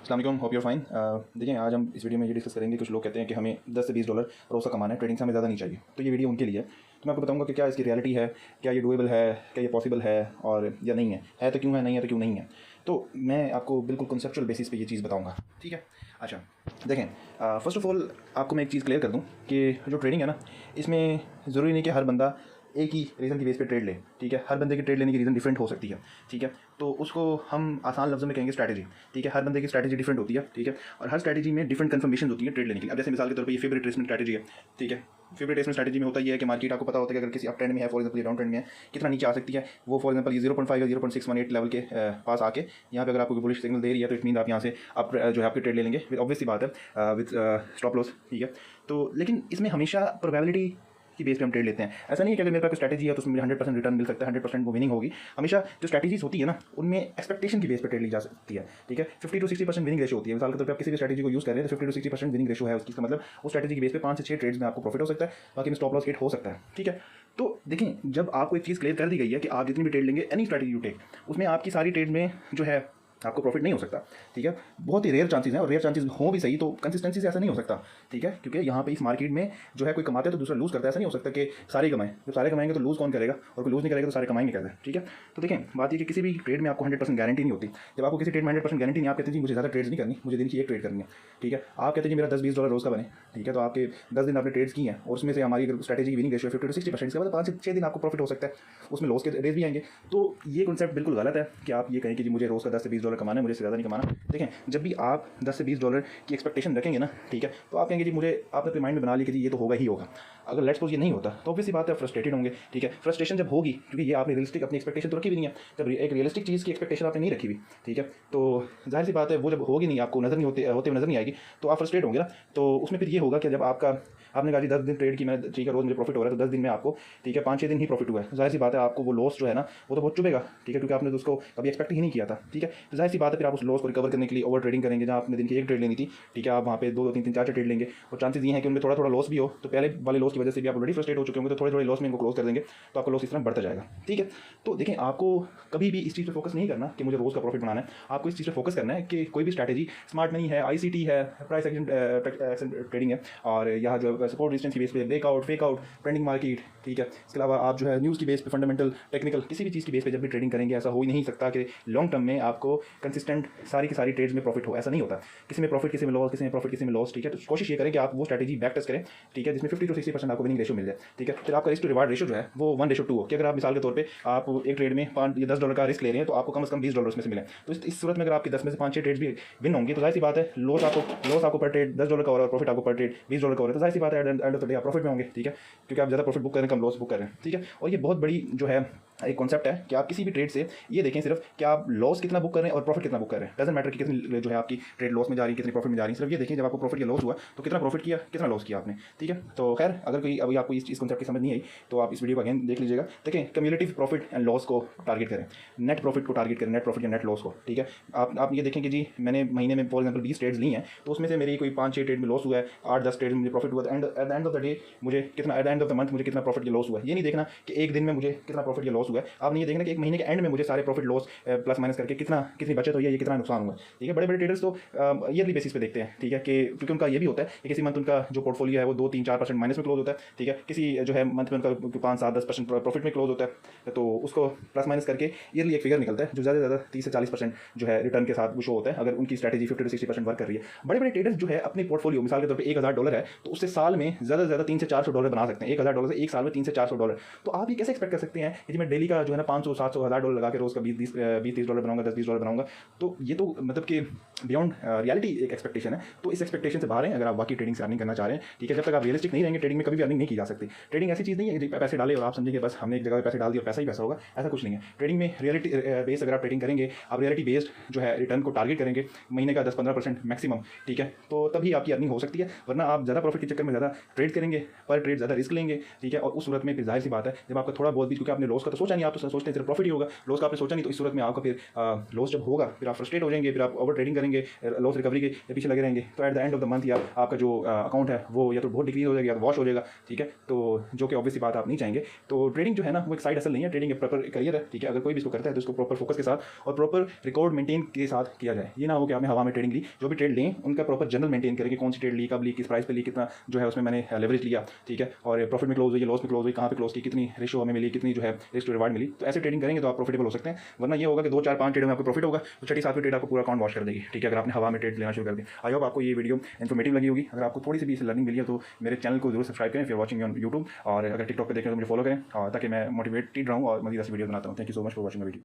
अस्सलाम वालेकुम, hope your fine. देखिए, आज हम इस वीडियो में ये डिस्कस करेंगे। कुछ लोग कहते हैं कि हमें 10 से 20 डॉलर रोज़ का कमाना है, ट्रेडिंग से हमें ज़्यादा नहीं चाहिए। तो ये वीडियो उनके लिए है। तो मैं आपको बताऊंगा कि क्या इसकी रियलिटी है, क्या ये डूएबल है, क्या ये पॉसिबल है और या नहीं है तो क्यों है, नहीं है तो क्यों नहीं है। तो मैं आपको बिल्कुल कॉन्सेप्चुअल बेसिस पे ये चीज़ बताऊंगा, ठीक है। अच्छा, देखें, फ़र्स्ट ऑफ ऑल आपको मैं एक चीज़ क्लियर कर दूं कि जो ट्रेडिंग है ना, इसमें ज़रूरी नहीं कि हर बंदा एक ही रीज़न की बेस पे ट्रेड ले, ठीक है। हर बंदे की ट्रेड लेने की रीज़न डिफरेंट हो सकती है, ठीक है। तो उसको हम आसान लफ्ज़ों में कहेंगे स्ट्रैटेजी, ठीक है। हर बंदे की स्ट्रैटेजी डिफरेंट होती है, ठीक है। और हर स्ट्रैटेजी में डिफरेंट कन्फर्मेशन होती है ट्रेड लेने की। अब जैसे मिसाल के तौर पे ये फेवरेट ट्रेसमेंट स्ट्रैटेजी है, ठीक है। फेवरेट ट्रेसमेंट स्ट्रैटेजी में होता ये है कि मार्केट आपको पता होता है कि अगर किसी अप ट्रेंड में है, फॉर एग्जांपल ये डाउन ट्रेंड में है, कितना नीचे आ सकती है वो। फॉर एग्जांपल ये 0.5 या 0.618 लेवल के पास आके यहाँ पे अगर आपको बुलिश सिग्नल दे रही है तो इट मीन आप यहाँ से आप जो है आपकी ट्रेड ले लेंगे, ऑब्वियस सी बात है, विद स्टॉप लॉस, ठीक है। तो लेकिन इसमें हमेशा प्रोबेबिलिटी की बेस पे हम ट्रेड लेते हैं। ऐसा नहीं है कि अगर मेरे पास स्ट्रैटेजी है तो उसमें मुझे 100% रिटर्न मिल सकता है, 100% वो विनिंग होगी। हमेशा जो स्ट्रैटेजीज होती है ना, उनमें एक्सपेक्टेशन की बेस पे ट्रेड ली जा सकती है, ठीक है। 50 to 60% विनिंग रेशो होती है। मिसाल के तौर पे आप किसी भी स्ट्रैटेजी को यूज़ कर रहे हैं तो 50 to 60% विनिंग रेशो है उसकी। इसका मतलब उस स्ट्रैटेजी की बेस पे 5 से 6 ट्रेड्स में आपको प्रॉफिट हो सकता है, बाकी में स्टॉप लॉस हिट हो सकता है, ठीक है। तो देखें, जब आपको एक चीज़ क्लियर कर दी गई है कि आप जितनी भी ट्रेड लेंगे, एनी स्ट्रैटेजी यू टेक, उसमें आपकी सारी ट्रेड में जो है आपको प्रॉफिट नहीं हो सकता, ठीक है। बहुत ही रेयर चांसेस हैं, और रेयर चांसेस हो भी सही तो कंसिस्टेंसी से ऐसा नहीं हो सकता, ठीक है। क्योंकि यहाँ पे इस मार्केट में जो है कोई कमाता है तो दूसरा लूज़ करता है। ऐसा नहीं हो सकता कि सारे कमाएं। जब सारे कमाएंगे तो लूज़ कौन करेगा, और कोई लूज़ नहीं करेगा तो सारे कमाएंगे कैसे, ठीक है। तो देखें, बात ये कि किसी भी ट्रेड में आपको 100% गारंटी नहीं होती। जब आपको किसी ट्रेड में 100% गारंटी नहीं, आप कहते हैं जी मुझे ज़्यादा ट्रेड्स नहीं करनी, मुझे दिन की एक ट्रेड करनी है, ठीक है। आप कहते हैं जी मेरा 10-20 डॉलर रोज़ का बने, ठीक है। तो आपके 10 दिन आपने ट्रेड्स की हैं, और उसमें से हमारी स्ट्रैटेजी की विनिंग रेशियो 50 to 60%, इसके बाद 5 से 6 दिन आपको प्रॉफिट हो सकता है, उसमें लॉस के रेस भी आएंगे। तो ये कॉन्सेप्ट बिल्कुल गलत है कि आप ये कहें कि जी मुझे रोज़ का 10 से 20 डॉलर कमाना है, मुझे ज़्यादा नहीं कमाना। देखें, जब भी आप 10 से 20 डॉलर की एक्सपेक्टेशन रखेंगे ना, ठीक है, तो आप कहेंगे जी मुझे, आपने अपने माइंड में बना लिया कि जी ये तो होगा ही होगा। अगर लेट्स सपोज ये नहीं होता तो ऑब्वियस सी बात है फ्रस्ट्रेटेड होंगे, ठीक है। फ्रस्ट्रेशन जब होगी, क्योंकि ये आपने रियलिस्टिक अपनी एक्सपेक्टेशन तो रखी भी नहीं है। जब एक रियलिस्टिक चीज़ की एक्सपेक्टेशन आपने नहीं रखी हुई, ठीक है, तो जाहिर सी बात है वो जब होगी नहीं, आपको नज़र नहीं होते हुए नज़र नहीं आएगी, तो आप फ्रस्ट्रेट होंगे ना। तो उसमें फिर ये होगा कि जब आपने कहा जी 10 दिन ट्रेड की मैंने, ठीक है, रोज़ मुझे प्रॉफिट हो रहा है, तो 10 दिन में आपको, ठीक है, 5-6 दिन ही प्रॉफिट हुआ है। जाहिर सी बात है आपको वो लॉस जो है ना वो तो बहुत चुभेगा, ठीक है, क्योंकि आपने तो उसको कभी एक्सपेक्ट ही नहीं किया था, ठीक है। तो जाहिर सी बात है फिर आप उस लॉस को रिकवर करने के लिए ओवर ट्रेडिंग करेंगे। जहाँ आपने दिन की एक ट्रेड लेनी थी, ठीक है, आप वहाँ पे 2-3 4 ट्रेड लेंगे, और चांसेस ये हैं कि उनमें थोड़ा थोड़ा लॉस भी हो। तो पहले वाले लॉस की वजह से भी आप ऑलरेडी फ्रस्ट्रेट हो चुके होंगे, तो थोड़े थोड़े लॉस में इनको क्लोज कर देंगे, तो आपका लॉस इस तरह बढ़ता जाएगा, ठीक है। तो देखें, आपको कभी भी इस चीज़ पर फोकस नहीं करना कि मुझे रोज़ का प्रॉफिट बनाना है। आपको इस चीज़ पर फोकस करना है कि कोई भी स्ट्रैटेजी स्मार्ट मनी है, ICT है, प्राइस एक्शन ट्रेडिंग है, और यहाँ जो सपोर्ट रेजिस्टेंस की बेस पे ब्रेकआउट, फेकआउट, ट्रेंडिंग मार्केट, ठीक है। इसके अलावा आप जो है न्यूज़ की बेस पे, फंडामेंटल, टेक्निकल, किसी भी चीज़ की बेस पे जब भी ट्रेडिंग करेंगे, ऐसा हो ही नहीं सकता कि लॉन्ग टर्म में आपको कंसिस्टेंट सारी की सारी ट्रेड्स में प्रॉफिट हो। ऐसा नहीं होता, किसी में प्रॉफिट, किसी में लॉस, किसी में प्रॉफिट, किसी में लॉस, ठीक है। तो कोशिश ये करें कि आप वो स्ट्रैटेजी बैक टेस्ट करें, ठीक है, जिसमें 50 to 60% आपको विनिंग रेशियो मिल जाए, ठीक है। फिर आपका रिस्क टू रिवार्ड रेशियो जो है वो 1:2 हो, कि अगर आप मिसाल के तौर पे आप एक ट्रेड में 5 या 10 डॉलर का रिस्क ले रहे हैं, तो आपको कम से कम 20 डॉलर उसमें से मिले। तो इस सूरत में अगर आपकी 10 में से 5-6 ट्रेड्स भी विन होंगी, तो जाहिर सी बात है लॉस आपको पर ट्रेड 10 डॉलर का हो रहा है, और प्रॉफिट आपको पर ट्रेड 20 डॉलर का हो रहा है। तो जाहिर सी बात है एंड ऑफ द डे आप प्रॉफिट में होंगे, ठीक है, क्योंकि आप ज़्यादा प्रॉफिट बुक कर रहे हैं, कम लॉस बुक कर रहे हैं, ठीक है। और ये बहुत बड़ी जो है एक कॉन्सेप्ट है कि आप किसी भी ट्रेड से ये देखें सिर्फ कि आप लॉस कितना बुक कर रहे हैं और प्रॉफिट कितना बुक कर रहे हैं। डजंट मैटर कि कितनी जो है आपकी ट्रेड लॉस में जा रही है, कितनी प्रॉफिट में जा रही है, सिर्फ ये देखें जब आपको प्रॉफिट या लॉस हुआ तो कितना प्रॉफिट किया, कितना लॉस किया आपने, ठीक है। तो खैर, अगर कोई अभी आपको इस कॉन्सेप्ट की समझ नहीं आई तो आप इस वीडियो को अगेन देख लीजिएगा। देखें, कम्युलेटिव प्रॉफिट एंड लॉस को टारगेट करें, नेट प्रॉफिट को टारगेट करें, नेट प्रॉफिट या नेट लॉस को, ठीक है। आप ये देखें कि जी मैंने महीने में फॉर एग्जाम्पल 20 ट्रेड्स ली हैं, तो उसमें से मेरी कोई 5-6 ट्रेड में लॉस हुआ है, 8-10 ट्रेड में मुझे प्रॉफिट हुआ, at the end of the day मुझे कितना, at the end of the month मुझे कितना प्रॉफिट या लॉस हुआ है। ये नहीं देखना कि एक दिन में मुझे कितना प्रॉफिट या लॉस हुआ है। आपने ये देखना कि एक महीने के एंड में मुझे सारे प्रॉफिट लॉस प्लस माइनस करके कितनी बचत हुई है, ये कितना नुकसान हुआ है, ठीक है। बड़े बड़े ट्रेडर्स तो ईयरली बेसिस पे देखते हैं, ठीक है, कि क्योंकि उनका ये भी होता है कि किसी मंथ उनका जो पोर्टफोलियो है वो 2-3-4% माइनस में क्लोज होता है, ठीक है। किसी जो है मंथ में उनका 5-7-10% प्रॉफिट में क्लोज होता है, तो उसको प्लस माइनस करके ईयरली एक फिगर निकलता है जो ज़्यादा से ज़्यादा 30 से 40% जो है रिटर्न के साथ वो शो होता है, अगर उनकी स्ट्रैटेजी 50 to 60% वर्क कर रही है। बड़े बड़े ट्रेडर्स जो है अपनी पोर्टफोलियो मिसाल के तौर पर $1000 है, तो उससे साल में ज़्यादा से ज़्यादा 300 से 400 डॉलर बना सकते हैं। $1000 से एक साल में 300 से 400 डॉलर। तो आप ये कैसे एक्सपेक्ट कर सकते हैं कि मैं डेली का जो है ना 500, 700, $1000 लगा के रोज़ का 20-30 डॉलर बनाऊंगा, 10-20 डॉलर बनाऊंगा। तो ये तो मतलब कि बियॉन्ड रियलिटी एक एक्सपेक्टेशन है। तो इस एक्सपेक्टेशन से बाहर हैं अगर आप वाकई ट्रेडिंग से अर्निंग करना चाह रहे हैं, ठीक है। जब तक आप रियलिस्टिक नहीं रहेंगे, ट्रेडिंग में कभी भी अर्निंग नहीं की जा सकती। ट्रेडिंग ऐसी चीज़ नहीं है कि पैसे डाले और आप समझेंगे बस हमने एक जगह पे पैसे डाल दिए और पैसा ही पैसा होगा, ऐसा कुछ नहीं है। ट्रेडिंग में रियलिटी बेस्ड अगर आप ट्रेडिंग करेंगे, आप रियलिटी बेस्ड जो है रिटर्न को टारगेट करेंगे, महीने का 10-15% मैक्सिमम, ठीक है, तो तभी आपकी अर्निंग हो सकती है। वरना आप ज़्यादा प्रॉफिट के चक्कर में ज़्यादा ट्रेड करेंगे, पर ट्रेड ज़्यादा रिस्क लेंगे, ठीक है, और उस सूरत में फिर जाहिर सी बात है जब आपका थोड़ा बहुत भी, क्योंकि आपने लॉस का तो सोचा नहीं, आप तो सोचते हैं सिर्फ प्रॉफिट ही होगा, लॉस का आपने सोचा नहीं। तो इस सूरत में आपका फिर लॉस जब होगा फिर आप फ्रस्ट्रेट हो जाएंगे, फिर आप ओवर ट्रेडिंग करेंगे, लॉस रिकवरी के पीछे लगे रहेंगे। तो at the end of the month या आपका जो अकाउंट है वो या तो बहुत डिक्रीज हो जाएगा या वॉश हो जाएगा, ठीक है। तो जो कि ऑब्वियसली बात आप नहीं चाहेंगे। तो ट्रेडिंग जो है ना वो एक साइड असल नहीं है, ट्रेडिंग एक प्रॉपर करियर है, ठीक है। अगर कोई भी इसको करता है तो इसको प्रॉपर फोकस के साथ और प्रॉपर रिकॉर्ड मेंटेन के साथ किया जाए। ये ना हो कि आपने हवा में ट्रेडिंग ली, जो भी ट्रेड लें उनका प्रॉपर जर्नल मेंटेन करें कि कौन सी ट्रेड ली, कब ली, किस प्राइस पे ली, कितना जो है उसमें मैंने लेवरेज लिया, ठीक है, और प्रॉफिट में क्लोज हुई, लॉस में क्लोज हुई, कहाँ पे क्लोज की, कितनी रेशो हमें मिली, कितनी जो है रिस्क टू रिवार्ड मिली। तो ऐसे ट्रेडिंग करेंगे तो आप प्रॉफिटेबल हो सकते हैं। वरना ये होगा कि 2 4 5 ट्रेड में आपको प्रॉफिट होगा तो छठी सातवीं ट्रेड आपको पूरा अकाउंट वॉश कर देगी, ठीक है, अगर आपने हवा में ट्रेड लेना शुरू कर दिया। आई होप आपको ये वीडियो इन्फॉर्मेटिव लगी होगी। अगर आपको थोड़ी सी भी इससे लर्निंग मिली है तो मेरे चैनल को जरूर सब्सक्राइब करें, फिर वॉचिंग ऑन यूट्यूब, और अगर टिकटॉक पर देखें तो मुझे फॉलो करें, और ताकि मैं मोटिवेटेड रहूँ और मज़ीद ऐसी वीडियो बनाता हूँ। Thank you so much for watching the video.